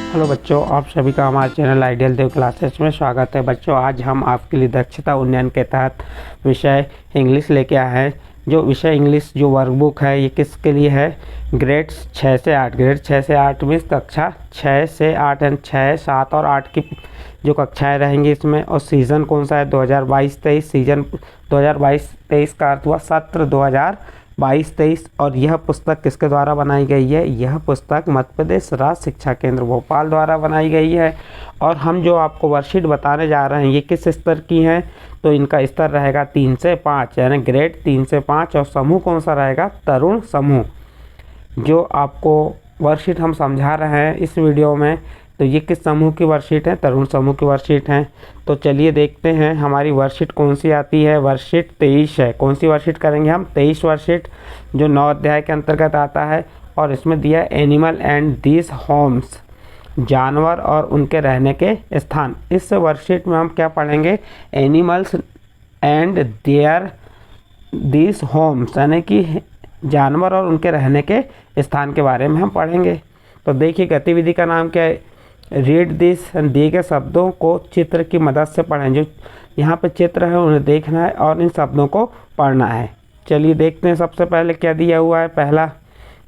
Hello बच्चों, आप सभी का हमारे चैनल आइडियल देव क्लासेस में स्वागत है। बच्चों, आज हम आपके लिए दक्षता उन्नयन के तहत विषय इंग्लिश लेके आए हैं। जो विषय इंग्लिश जो वर्कबुक है ये किसके लिए है? ग्रेड 6 से 8। ग्रेड 6 से 8 मीन्स कक्षा 6 से 8 एंड 6, 7 और 8 की जो कक्षाएँ रहेंगी इसमें। और सीज़न कौन सा है? 2022-23। सीज़न 2022-23 का अर्थ हुआ सत्र 2022-23। और यह पुस्तक किसके द्वारा बनाई गई है? यह पुस्तक मध्य प्रदेश राज्य शिक्षा केंद्र भोपाल द्वारा बनाई गई है। और हम जो आपको वर्कशीट बताने जा रहे हैं ये किस स्तर की हैं? तो इनका स्तर रहेगा 3 से 5, यानी ग्रेड 3 से 5। और समूह कौन सा रहेगा? तरुण समूह। जो आपको वर्कशीट हम समझा रहे हैं इस वीडियो में, तो ये किस समूह की वर्कशीट है? तरुण समूह की वर्कशीट है। तो चलिए देखते हैं हमारी वर्कशीट कौन सी आती है। वर्कशीट 23 है। कौन सी वर्कशीट करेंगे हम? 23 वर्कशीट, जो 9 अध्याय के अंतर्गत आता है। और इसमें दिया एनिमल एंड दीज होम्स, जानवर और उनके रहने के स्थान। इस वर्कशीट में हम क्या पढ़ेंगे? Animals and their these homes, यानी कि जानवर और उनके रहने के स्थान के बारे में हम पढ़ेंगे। तो देखिए गतिविधि का नाम क्या है? रीड दिस, दिए गए शब्दों को चित्र की मदद से पढ़ें। जो यहाँ पे चित्र है उन्हें देखना है और इन शब्दों को पढ़ना है। चलिए देखते हैं सबसे पहले क्या दिया हुआ है। पहला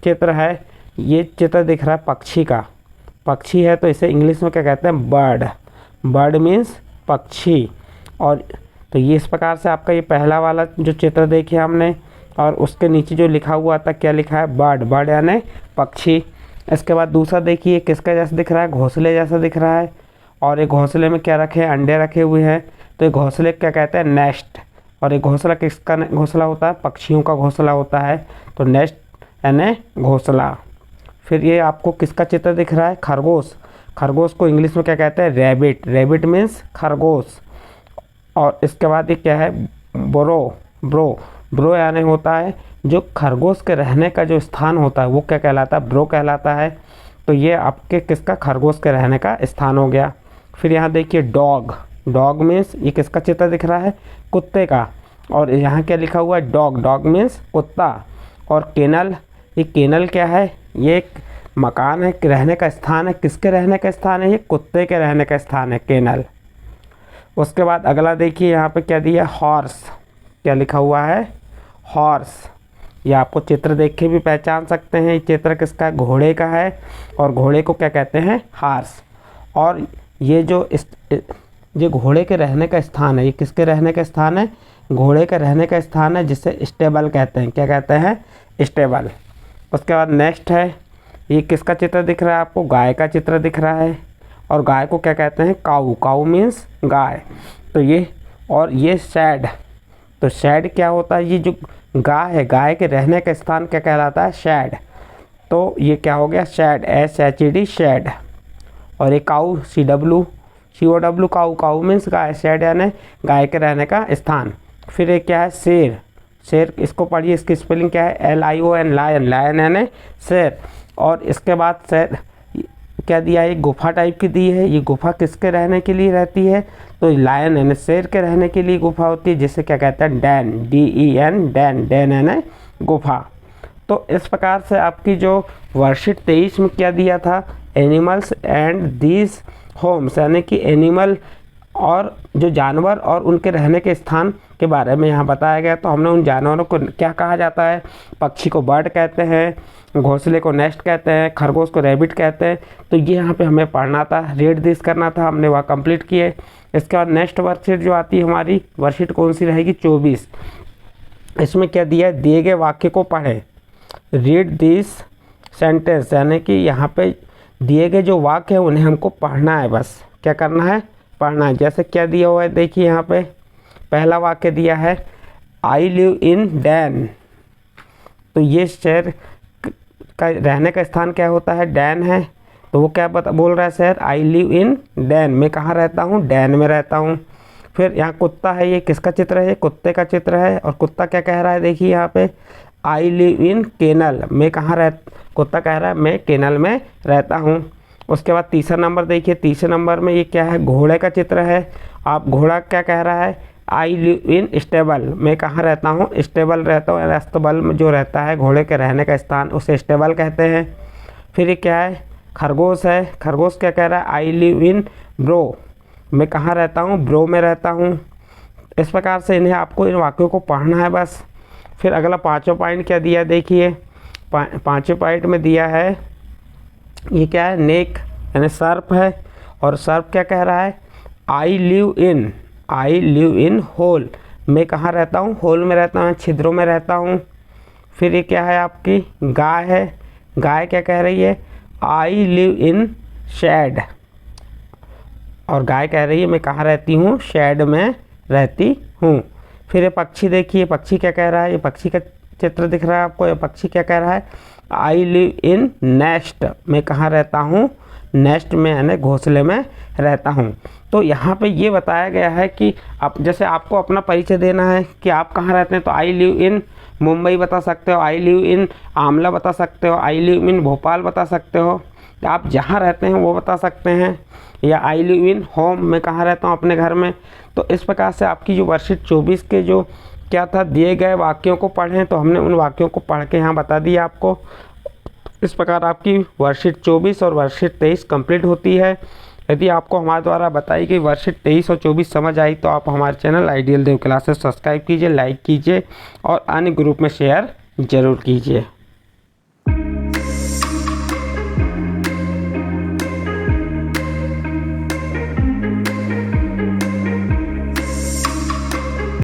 चित्र है, ये चित्र दिख रहा है पक्षी का। पक्षी है तो इसे इंग्लिश में क्या कहते हैं? बर्ड। बर्ड मीन्स पक्षी। और तो ये इस प्रकार से आपका ये पहला वाला जो चित्र देखिए हमने, और उसके नीचे जो लिखा हुआ था क्या लिखा है? बर्ड। बर्ड यानी पक्षी। इसके बाद दूसरा देखिए किसका जैसा दिख रहा है? घोंसले जैसा दिख रहा है। और एक घोंसले में क्या रखे हैं? अंडे रखे हुए हैं। तो एक घोंसले क्या कहते हैं? नेस्ट। और एक घोंसला किसका घोंसला होता है? पक्षियों का घोंसला होता है। तो नेस्ट यानी घोंसला। फिर ये आपको किसका चित्र दिख रहा है? खरगोश। खरगोश को इंग्लिश में क्या कहते हैं? रैबिट। रैबिट मीन्स खरगोश। और इसके बाद ये क्या है? ब्रो। ब्रो यानी होता है जो खरगोश के रहने का जो स्थान होता है वो क्या कहलाता है? ब्रो कहलाता है। तो ये आपके किसका? खरगोश के रहने का स्थान हो गया। फिर यहाँ देखिए डॉग। डॉग मीन्स ये किसका चित्र दिख रहा है? कुत्ते का। और यहाँ क्या लिखा हुआ है? डॉग। डॉग मीन्स कुत्ता। और केनल, ये केनल क्या है? ये एक मकान है, रहने का स्थान है। किसके रहने का स्थान है? ये कुत्ते के रहने का स्थान है, केनल। उसके बाद अगला देखिए यहाँ पे क्या दिया? हॉर्स। क्या लिखा हुआ है? हॉर्स। ये आपको चित्र देख के भी पहचान सकते हैं। ये चित्र किसका है? घोड़े का है। और घोड़े को क्या कहते हैं? हार्स। और ये जो घोड़े के रहने का स्थान है, ये किसके रहने का स्थान है? घोड़े के रहने का स्थान है, जिसे स्टेबल कहते हैं। क्या कहते हैं? स्टेबल। उसके बाद नेक्स्ट है, ये किसका चित्र दिख रहा है आपको? गाय का चित्र दिख रहा है। और गाय को क्या कहते हैं? काऊ। काऊ मीन्स गाय। तो ये, और ये शेड। तो शेड क्या होता है? ये जो गाय है, गाय के रहने का स्थान क्या कहलाता है? शेड। तो ये क्या हो गया? Shed, SHED, shed. और एक cow, COW, cow. Cow means गाय। शेड यानी गाय के रहने का स्थान। फिर एक क्या है? शेर। शेर, इसको पढ़िए, इसकी स्पेलिंग क्या है? LION, lion. लायन यानी शेर। और इसके बाद शेर क्या दिया? एक गुफा टाइप की दी है। ये गुफा किसके रहने के लिए रहती है? तो लायन यानी शेर के रहने के लिए गुफा होती है, जिसे क्या कहते हैं? डैन। DEN, Dan. डैन यानी गुफा। तो इस प्रकार से आपकी जो वर्कशीट 23 में क्या दिया था? एनिमल्स एंड दीज होम्स, यानी कि एनिमल और जो जानवर और उनके रहने के स्थान के बारे में यहाँ बताया गया। तो हमने उन जानवरों को क्या कहा जाता है? पक्षी को बर्ड कहते हैं, घोंसले को नेस्ट कहते हैं, खरगोश को रैबिट कहते हैं। तो ये यहाँ पे हमें पढ़ना था, रीड दिस करना था, हमने वह कंप्लीट किए। इसके बाद नेक्स्ट वर्कशीट जो आती है हमारी, वर्कशीट कौन सी रहेगी? 24। इसमें क्या दिया है? दिए गए वाक्य को पढ़ें। रीड दिस सेंटेंस, यानी कि यहाँ पे दिए गए जो वाक्य हैं उन्हें हमको पढ़ना है। बस क्या करना है? पढ़ना है। जैसे क्या दिया हुआ है देखिए यहाँ पे पहला वाक्य दिया है, आई लिव इन डैन। तो ये शहर का रहने का स्थान क्या होता है? डैन है। तो वो क्या बोल रहा है? शहर, आई लिव इन डैन। मैं कहाँ रहता हूँ? डैन में रहता हूँ। फिर यहाँ कुत्ता है, ये किसका चित्र है? ये कुत्ते का चित्र है। और कुत्ता क्या कह रहा है? देखिए यहाँ पे, आई लिव इन केनल। मैं कहाँ कुत्ता कह रहा है मैं केनल में रहता हूँ। उसके बाद तीसरा नंबर देखिए, तीसरे नंबर में ये क्या है? घोड़े का चित्र है। आप घोड़ा क्या कह रहा है? I live in stable. मैं कहाँ रहता हूँ? स्टेबल रहता हूँ। स्टेबल में जो रहता है घोड़े के रहने का स्थान, उसे स्टेबल कहते हैं। फिर ये क्या है? खरगोश है, खरगोश क्या कह रहा है, आई लिव इन ब्रो, मैं कहाँ रहता हूँ, ब्रो में रहता हूँ। इस प्रकार से इन्हें आपको इन वाक्यों को पढ़ना है बस। फिर अगला 5वां पॉइंट क्या दिया देखिए, 5वें पॉइंट में दिया है, ये क्या है, नेक यानी सर्प है, और सर्प क्या कह रहा है, आई लिव इन होल, मैं कहाँ रहता हूँ, होल में रहता हूँ, छिद्रों में रहता हूँ। फिर ये क्या है आपकी गाय है, गाय क्या कह रही है, आई लिव इन शेड, और गाय कह रही है मैं कहाँ रहती हूँ, शेड में रहती हूँ। फिर ये पक्षी देखिए, पक्षी क्या कह रहा है, ये पक्षी का चित्र दिख रहा है आपको, ये पक्षी क्या कह रहा है, आई लिव इन नेस्ट, मैं कहाँ रहता हूँ, नेस्ट में यानी घोंसले में रहता हूँ। तो यहाँ पे ये बताया गया है कि आप जैसे आपको अपना परिचय देना है कि आप कहाँ रहते हैं, तो आई लिव इन मुंबई बता सकते हो, आई लिव इन आमला बता सकते हो, आई लिव इन भोपाल बता सकते हो, आप जहाँ रहते हैं वो बता सकते हैं, या आई लिव इन होम, मैं कहाँ रहता हूँ, अपने घर में। तो इस प्रकार से आपकी जो वर्कशीट 24 के जो क्या था, दिए गए वाक्यों को पढ़ें, तो हमने उन वाक्यों को पढ़ के यहाँ बता दिया आपको। इस प्रकार आपकी वर्कशीट 24 और वर्कशीट 23 कंप्लीट होती है। यदि आपको हमारे द्वारा बताई गई वर्कशीट 23 और 24 समझ आई तो आप हमारे चैनल आइडियल देव क्लासेस सब्सक्राइब कीजिए, लाइक कीजिए और अन्य ग्रुप में शेयर ज़रूर कीजिए।